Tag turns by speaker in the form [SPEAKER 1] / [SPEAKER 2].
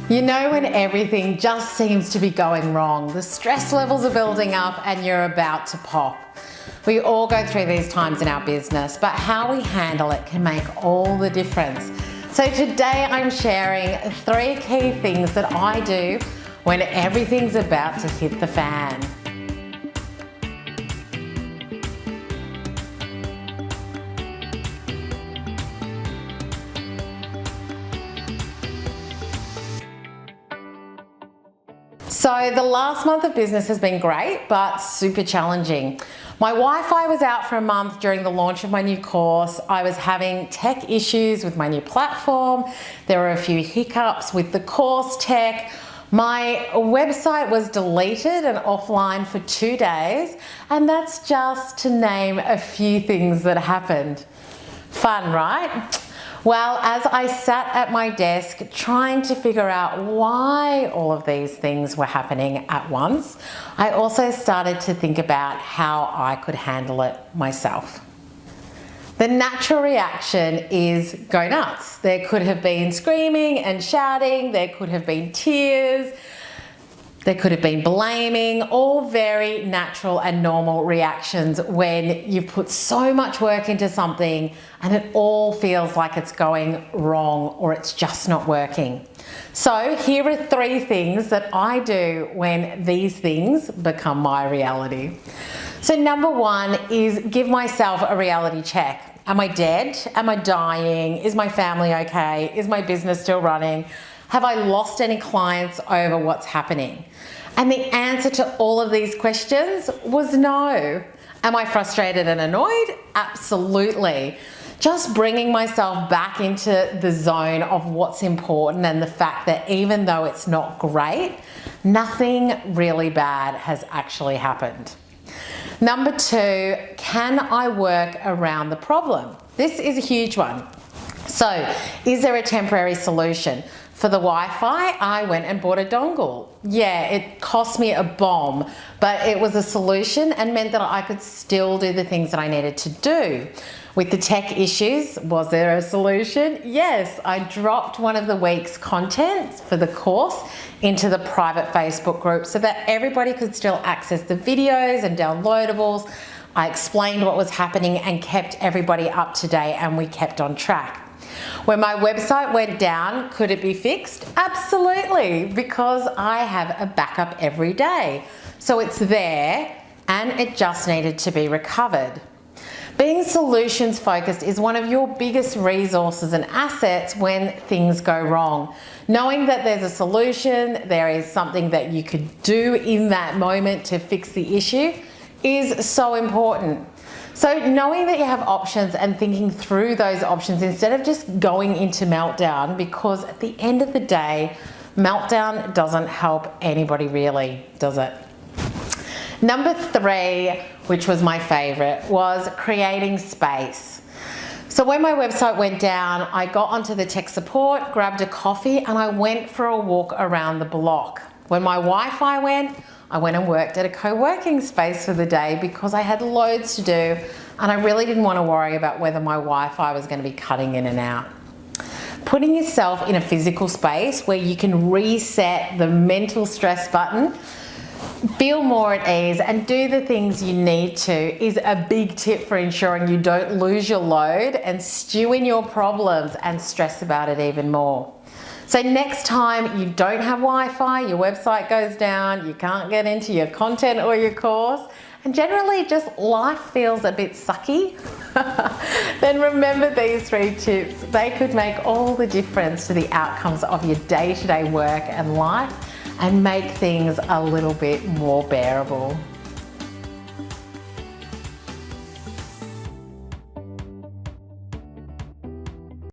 [SPEAKER 1] You know when everything just seems to be going wrong, the stress levels are building up and you're about to pop. We all go through these times in our business, but how we handle it can make all the difference. So today I'm sharing 3 key things that I do when everything's about to hit the fan. So the last month of business has been great, but super challenging. My Wi-Fi was out for a month during the launch of my new course. I was having tech issues with my new platform. There were a few hiccups with the course tech. My website was deleted and offline for 2 days, and that's just to name a few things that happened. Fun, right? Well, as I sat at my desk trying to figure out why all of these things were happening at once, I also started to think about how I could handle it myself. The natural reaction is go nuts. There could have been screaming and shouting, there could have been tears, there could have been blaming, all very natural and normal reactions when you've put so much work into something and it all feels like it's going wrong or it's just not working. So here are 3 things that I do when these things become my reality. So number 1 is give myself a reality check. Am I dead? Am I dying? Is my family okay? Is my business still running? Have I lost any clients over what's happening? And the answer to all of these questions was no. Am I frustrated and annoyed? Absolutely. Just bringing myself back into the zone of what's important and the fact that even though it's not great, nothing really bad has actually happened. Number 2, can I work around the problem? This is a huge one. So, is there a temporary solution? For the Wi-Fi, I went and bought a dongle. Yeah, it cost me a bomb, but it was a solution and meant that I could still do the things that I needed to do. With the tech issues, was there a solution? Yes, I dropped one of the week's content for the course into the private Facebook group so that everybody could still access the videos and downloadables. I explained what was happening and kept everybody up to date, and we kept on track. When my website went down, could it be fixed? Absolutely, because I have a backup every day. So it's there and it just needed to be recovered. Being solutions focused is one of your biggest resources and assets when things go wrong. Knowing that there's a solution, there is something that you could do in that moment to fix the issue is so important. So knowing that you have options and thinking through those options instead of just going into meltdown, because at the end of the day, meltdown doesn't help anybody really, does it? Number 3, which was my favorite, was creating space. So when my website went down, I got onto the tech support, grabbed a coffee, and I went for a walk around the block. When my Wi-Fi went, I went and worked at a co-working space for the day because I had loads to do and I really didn't want to worry about whether my Wi-Fi was going to be cutting in and out. Putting yourself in a physical space where you can reset the mental stress button, feel more at ease and do the things you need to is a big tip for ensuring you don't lose your load and stew in your problems and stress about it even more. So next time you don't have Wi-Fi, your website goes down, you can't get into your content or your course, and generally just life feels a bit sucky, then remember these 3 tips. They could make all the difference to the outcomes of your day-to-day work and life and make things a little bit more bearable.